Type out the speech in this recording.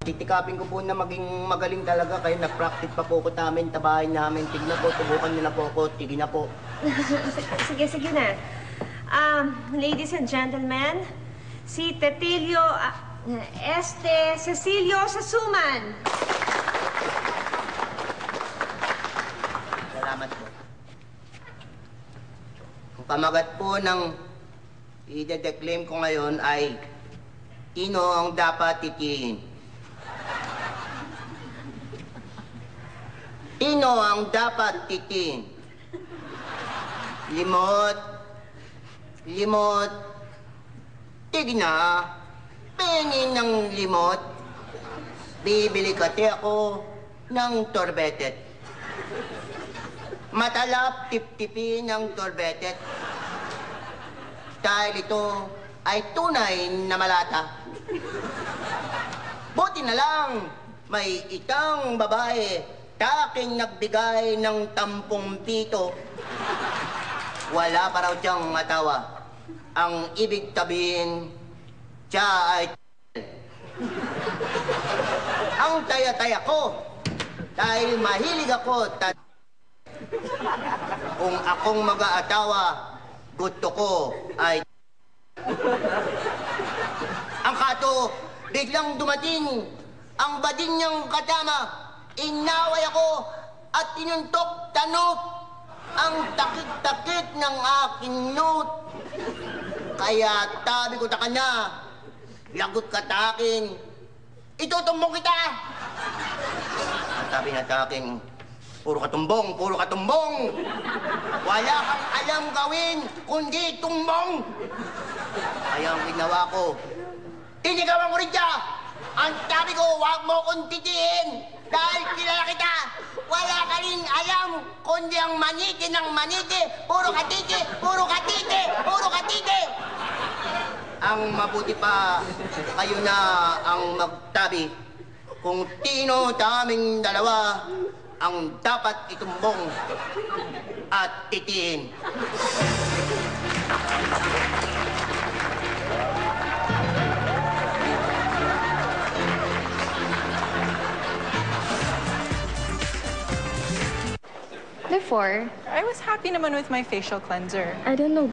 titikapin ko po na maging magaling talaga. Kaya nag-practice pa po ko namin, tabahin namin. Tignan po, tubukan niyo na po ako. Tignan na po. Sige na. Ladies and gentlemen, si Tetilio Cecilio Sasuman. Salamat po. Ang pamagat po ng i-declaim ko ngayon ay sino ang dapat titihin? Sino ang dapat titihin? Limot. Tigna. Pengin ng limot. Bibili kati ako ng torbetet. Matalap tip-tipin ng torbetet. Dahil ito ay tunay na malata. Buti na lang, may itang babae taking nagbigay ng 10 pito. Wala pa raw siyang matawa. Ang ibig sabihin, siya ay ang taya-taya ko dahil mahilig ako kung akong mag-aatawa, gusto ko ay ang kato, biglang dumating ang bading niyang katama. Inaway ako at tinuntok tanot ang takit-takit ng aking note. Kaya tabi ko sa kanya, lagot ka sa akin, itutumbong kita. Sabi na sa akin, puro katumbong. Wala kang alam gawin, kundi tumbong. Kaya ang ginawa ko, tinigawan ko rin siya. Ang sabi ko, huwag mo kong titihin dahil kilala kita. Wala ka rin alam, kundi ang maniki ng maniki. Puro katiti. Ang mabuti pa, kayo na ang magtabi kung sino sa aming dalawa ang dapat itumbong at titiin. Before, I was happy naman with my facial cleanser. I don't know